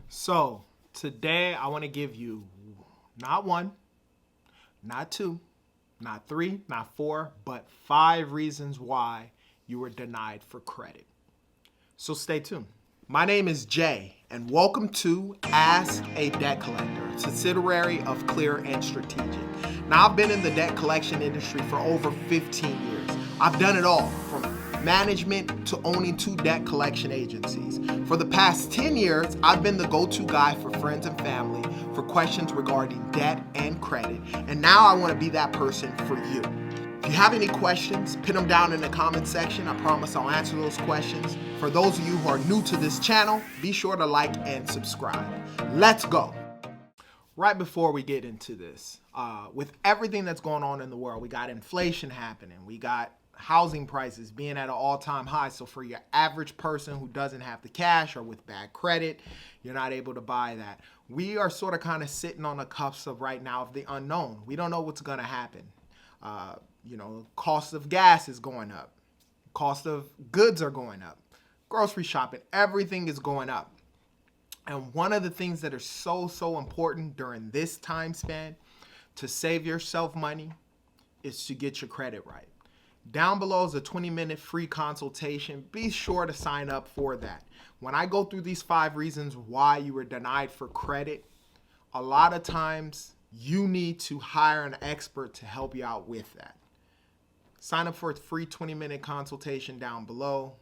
So today I want to give you not one, not two, not three, not four, but 5 reasons why you were denied for credit. So stay tuned. My name is Jay, and welcome to Ask a Debt Collector, a subsidiary of Clear and Strategic. Now, I've been in the debt collection industry for over 15 years. I've done it all, from management to owning 2 debt collection agencies. For the past 10 years, I've been the go-to guy for friends and family for questions regarding debt and credit, and now I want to be that person for you. If you have any questions, put them down in the comment section. I promise I'll answer those questions. For those of you who are new to this channel, be sure to like and subscribe. Let's go. Right before we get into this, with everything that's going on in the world, we got inflation happening. We got housing prices being at an all-time high. So for your average person who doesn't have the cash or with bad credit, you're not able to buy that. We are sort of kind of sitting on the cusp of right now of the unknown. We don't know what's going to happen. Cost of gas is going up. Cost of goods are going up. Grocery shopping, everything is going up. And one of the things that are so important during this time span to save yourself money is to get your credit right. Down below is a 20-minute free consultation. Be sure to sign up for that. When I go through these 5 reasons why you were denied for credit, a lot of times you need to hire an expert to help you out with that. Sign up for a free 20-minute consultation down below.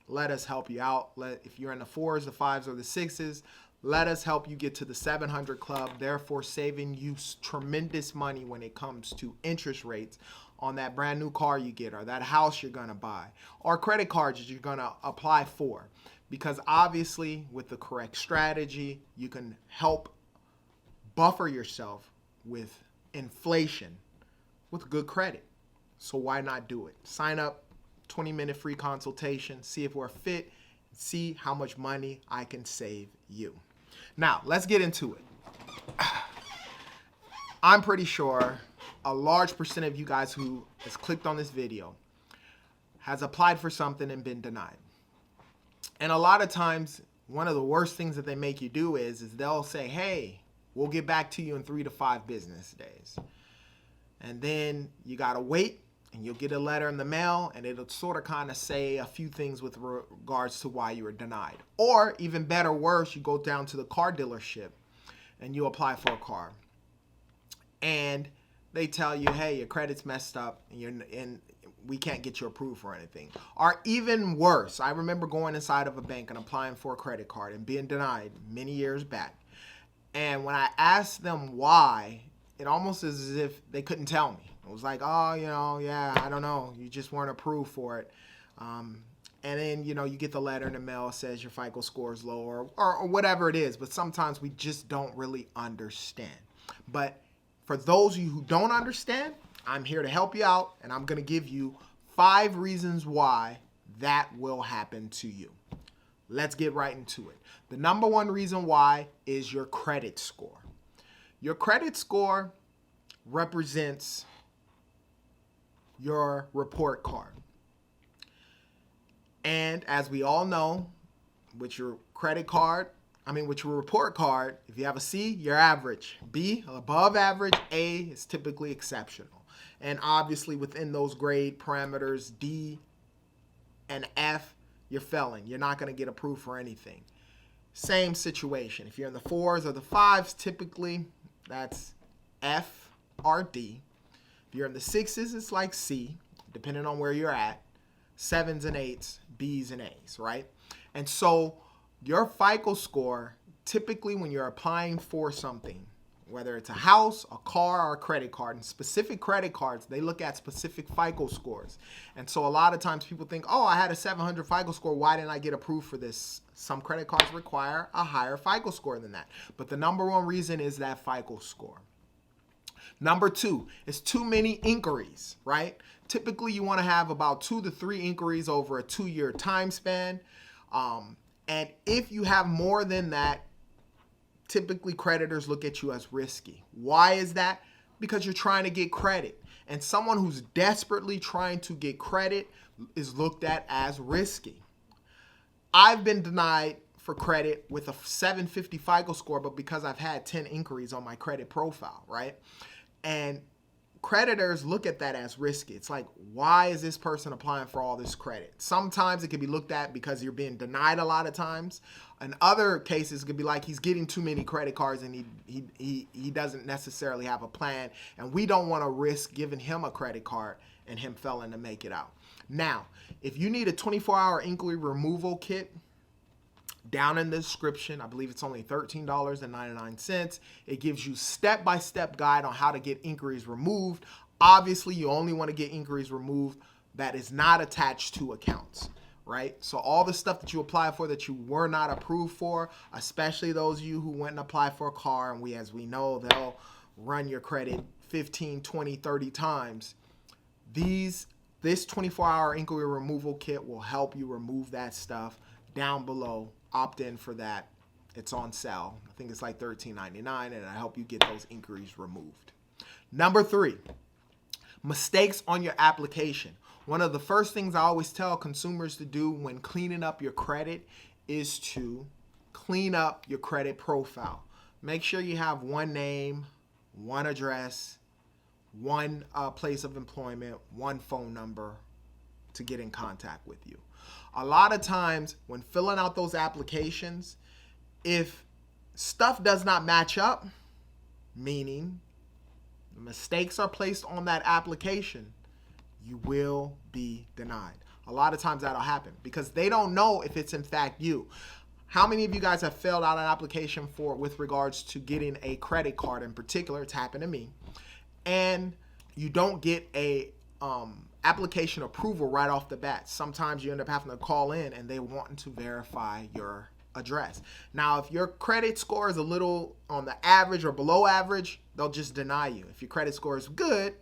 Let us help you out. If you're in the 4s, the 5s, or the 6s, let us help you get to the 700 club, therefore saving you tremendous money when it comes to interest rates on that brand new car you get, or that house you're going to buy, or credit cards that you're going to apply for. Because obviously, with the correct strategy, you can help buffer yourself with inflation with good credit. So why not do it? Sign up, 20-minute free consultation, see if we're fit, see how much money I can save you. Now, let's get into it. I'm pretty sure a large percent of you guys who has clicked on this video has applied for something and been denied. And a lot of times, one of the worst things that they make you do is they'll say, hey, we'll get back to you in 3 to 5 business days. And then you gotta wait, and you'll get a letter in the mail, and it'll sort of kind of say a few things with regards to why you were denied. Or even better, worse, you go down to the car dealership and you apply for a car. And they tell you, hey, your credit's messed up and we can't get you approved for anything. Or even worse, I remember going inside of a bank and applying for a credit card and being denied many years back. And when I asked them why, it almost is as if they couldn't tell me. It was like, oh, yeah, I don't know. You just weren't approved for it. And then, you get the letter in the mail that says your FICO score is low or whatever it is. But sometimes we just don't really understand. But for those of you who don't understand, I'm here to help you out. And I'm going to give you 5 reasons why that will happen to you. Let's get right into it. The number 1 reason why is your credit score. Your credit score represents your report card. And as we all know, with your report card, if you have a C, you're average. B, above average. A is typically exceptional. And obviously within those grade parameters, D and F, you're failing. You're not going to get approved for anything. Same situation. If you're in the 4s or the 5s, typically that's F or D. If you're in the 6s, it's like C, depending on where you're at. 7s and 8s, Bs and As, right? And so your FICO score, typically when you're applying for something, whether it's a house, a car, or a credit card, and specific credit cards, they look at specific FICO scores. And so a lot of times people think, oh, I had a 700 FICO score. Why didn't I get approved for this? Some credit cards require a higher FICO score than that. But the number 1 reason is that FICO score. Number 2 is too many inquiries, right? Typically, you want to have about 2 to 3 inquiries over a 2-year time span. And if you have more than that, typically creditors look at you as risky. Why is that? Because you're trying to get credit. And someone who's desperately trying to get credit is looked at as risky. I've been denied for credit with a 750 FICO score, but because I've had 10 inquiries on my credit profile, right? And creditors look at that as risky. It's like, why is this person applying for all this credit? Sometimes it can be looked at because you're being denied a lot of times. In other cases, it could be like he's getting too many credit cards and he doesn't necessarily have a plan. And we don't want to risk giving him a credit card and him failing to make it out. Now, if you need a 24-hour inquiry removal kit, down in the description, I believe it's only $13.99. It gives you step-by-step guide on how to get inquiries removed. Obviously, you only want to get inquiries removed that is not attached to accounts, right? So all the stuff that you apply for that you were not approved for, especially those of you who went and applied for a car, and as we know, they'll run your credit 15, 20, 30 times. This 24-hour inquiry removal kit will help you remove that stuff. Down below, opt in for that. It's on sale. I think it's like $13.99, and I help you get those inquiries removed. Number 3, mistakes on your application. One of the first things I always tell consumers to do when cleaning up your credit is to clean up your credit profile. Make sure you have one name, one address, one place of employment, one phone number to get in contact with you. A lot of times when filling out those applications, if stuff does not match up, meaning mistakes are placed on that application, you will be denied. A lot of times that'll happen because they don't know if it's in fact you. How many of you guys have filled out an application with regards to getting a credit card in particular? It's happened to me. And you don't get a application approval right off the bat. Sometimes you end up having to call in and they want to verify your address. Now, if your credit score is a little on the average or below average, they'll just deny you. If your credit score is good,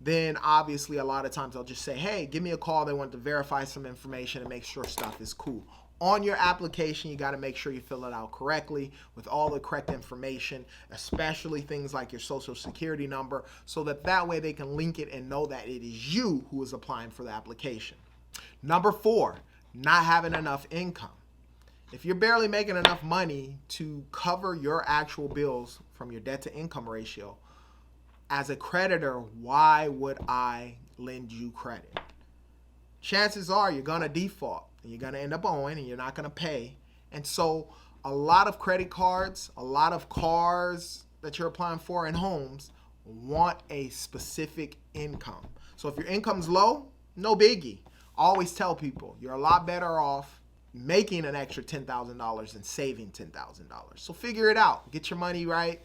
then obviously a lot of times they'll just say, hey, give me a call. They want to verify some information and make sure stuff is cool. On your application, you got to make sure you fill it out correctly with all the correct information, especially things like your social security number, so that way they can link it and know that it is you who is applying for the application. Number 4, not having enough income. If you're barely making enough money to cover your actual bills from your debt to income ratio, as a creditor, why would I lend you credit? Chances are you're going to default. And you're going to end up owing and you're not going to pay. And so a lot of credit cards, a lot of cars that you're applying for and homes want a specific income. So if your income's low, no biggie. I always tell people you're a lot better off making an extra $10,000 than saving $10,000. So figure it out. Get your money right.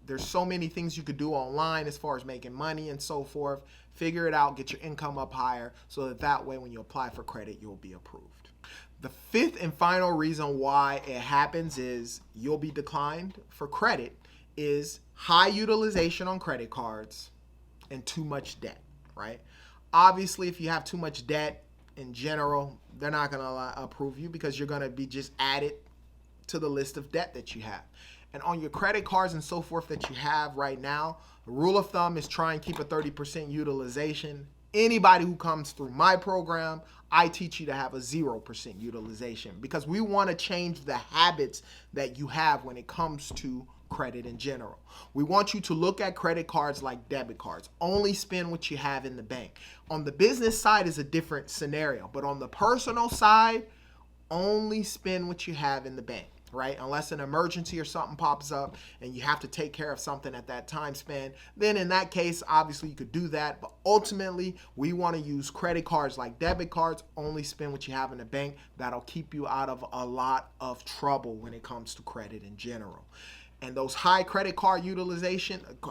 There's so many things you could do online as far as making money and so forth. Figure it out, get your income up higher so that way when you apply for credit, you'll be approved. The 5th and final reason why it happens is you'll be declined for credit is high utilization on credit cards and too much debt, right? Obviously, if you have too much debt in general, they're not going to approve you because you're going to be just added to the list of debt that you have. And on your credit cards and so forth that you have right now, the rule of thumb is try and keep a 30% utilization. Anybody who comes through my program, I teach you to have a 0% utilization because we want to change the habits that you have when it comes to credit in general. We want you to look at credit cards like debit cards. Only spend what you have in the bank. On the business side is a different scenario, but on the personal side, only spend what you have in the bank. Right? Unless an emergency or something pops up and you have to take care of something at that time span, then in that case, obviously you could do that. But ultimately, we want to use credit cards like debit cards, only spend what you have in the bank. That'll keep you out of a lot of trouble when it comes to credit in general. And those high credit card utilization, what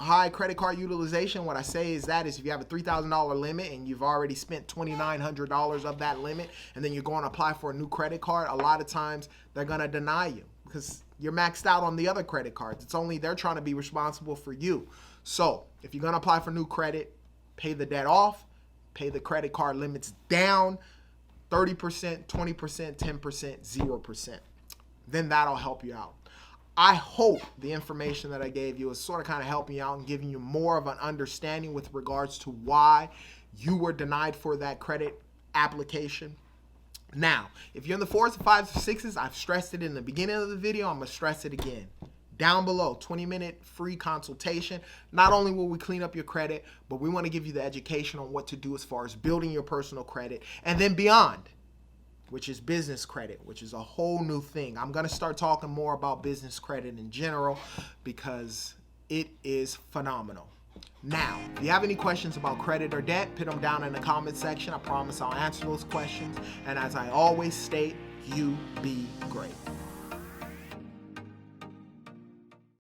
I say is if you have a $3,000 limit and you've already spent $2,900 of that limit, and then you're going to apply for a new credit card, a lot of times they're going to deny you because you're maxed out on the other credit cards. It's only they're trying to be responsible for you. So if you're going to apply for new credit, pay the debt off, pay the credit card limits down, 30%, 20%, 10%, 0%. Then that'll help you out. I hope the information that I gave you is sort of kind of helping you out and giving you more of an understanding with regards to why you were denied for that credit application. Now, if you're in the 4s, 5s, or 6s, I've stressed it in the beginning of the video. I'm going to stress it again. Down below, 20-minute free consultation. Not only will we clean up your credit, but we want to give you the education on what to do as far as building your personal credit, and then beyond, which is business credit, which is a whole new thing. I'm going to start talking more about business credit in general because it is phenomenal. Now, if you have any questions about credit or debt, put them down in the comment section. I promise I'll answer those questions. And as I always state, you be great.